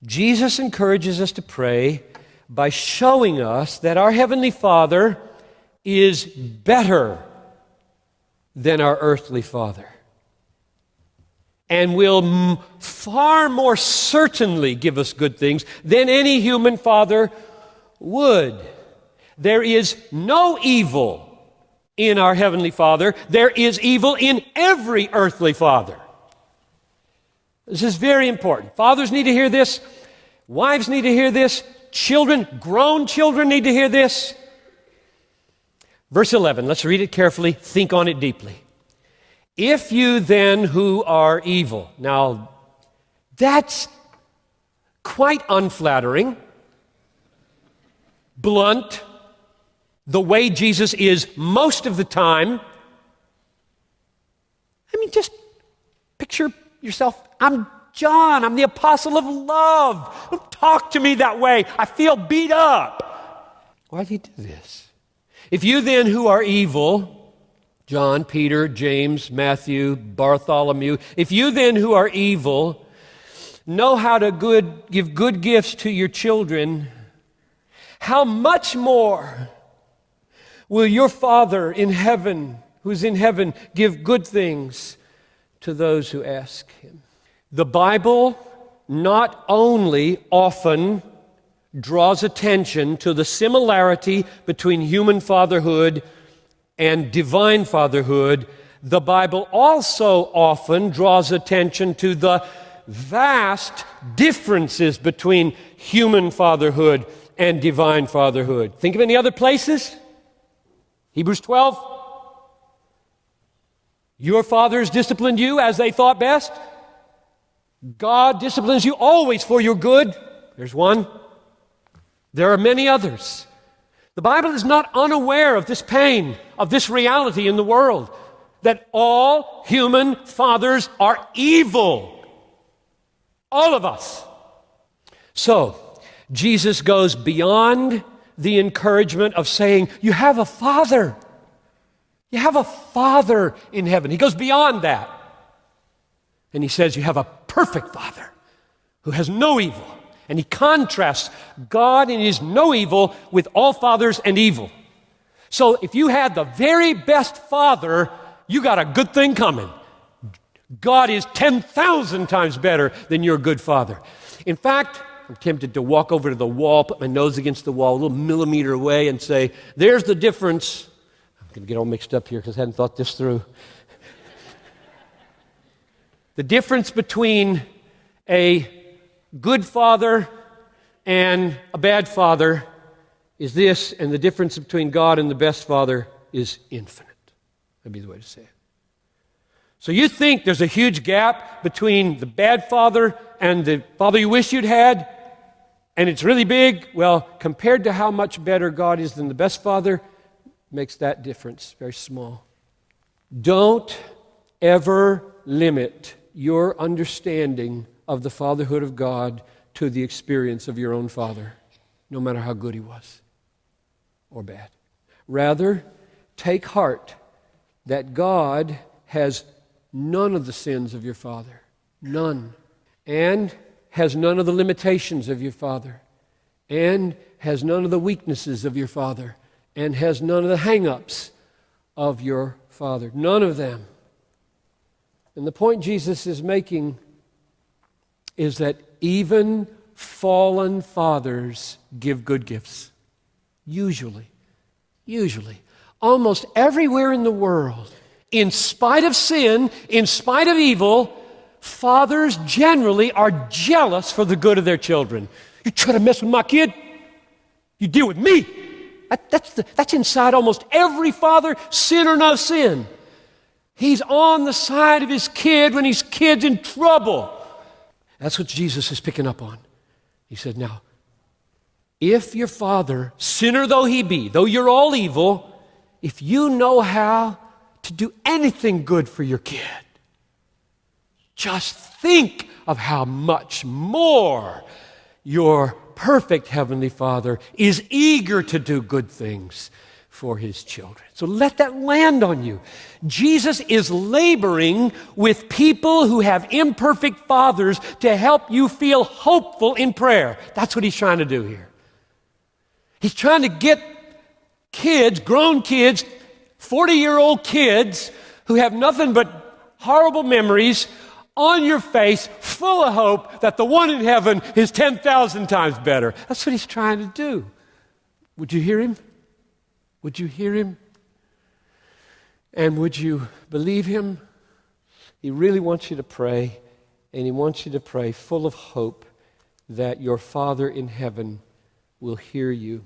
Jesus encourages us to pray by showing us that our Heavenly Father is better than our earthly father and will far more certainly give us good things than any human father would. There is no evil in our Heavenly Father. There is evil in every earthly father. This is very important. Fathers need to hear this. Wives need to hear this. Children, grown children need to hear this. Verse 11, let's read it carefully. Think on it deeply. If you then who are evil. Now, that's quite unflattering, blunt, the way Jesus is most of the time. I mean, just picture yourself. I'm John. I'm the apostle of love. Don't talk to me that way. I feel beat up. Why do you do this? If you then who are evil, John, Peter, James, Matthew, Bartholomew, if you then who are evil know how to give good gifts to your children, how much more will your Father in heaven, who's in heaven, give good things to those who ask Him? The Bible not only often draws attention to the similarity between human fatherhood and divine fatherhood, the Bible also often draws attention to the vast differences between human fatherhood and divine fatherhood. Think of any other places? Hebrews 12. Your fathers disciplined you as they thought best. God disciplines you always for your good. There's one. There are many others. The Bible is not unaware of this pain, of this reality in the world, that all human fathers are evil. All of us. So, Jesus goes beyond the encouragement of saying, you have a father. You have a father in heaven. He goes beyond that. And he says, you have a perfect father who has no evil. And he contrasts God in his no evil with all fathers and evil. So if you had the very best father, you got a good thing coming. God is 10,000 times better than your good father. In fact, I'm tempted to walk over to the wall, put my nose against the wall a little millimeter away and say, there's the difference. I'm going to get all mixed up here because I hadn't thought this through. The difference between a good father and a bad father is this, and the difference between God and the best father is infinite. That'd be the way to say it. So you think there's a huge gap between the bad father and the father you wish you'd had, and it's really big? Well, compared to how much better God is than the best father, makes that difference very small. Don't ever limit your understanding of the fatherhood of God to the experience of your own father, no matter how good he was or bad. Rather, take heart that God has none of the sins of your father, none, and has none of the limitations of your father, and has none of the weaknesses of your father, and has none of the hang-ups of your father, none of them. And the point Jesus is making is that even fallen fathers give good gifts. Usually. Almost everywhere in the world, in spite of sin, in spite of evil, fathers generally are jealous for the good of their children. You try to mess with my kid, you deal with me. That's inside almost every father, sin or no sin. He's on the side of his kid when his kid's in trouble. That's what Jesus is picking up on. He said, now, if your father, sinner though he be, though you're all evil, if you know how to do anything good for your kid, just think of how much more your perfect Heavenly Father is eager to do good things for his children. So let that land on you. Jesus is laboring with people who have imperfect fathers to help you feel hopeful in prayer. That's what he's trying to do here. He's trying to get kids, grown kids, 40-year-old kids who have nothing but horrible memories on your face, full of hope that the one in heaven is 10,000 times better. That's what he's trying to do. Would you hear him? Would you hear him? And would you believe him? He really wants you to pray, and he wants you to pray full of hope that your Father in heaven will hear you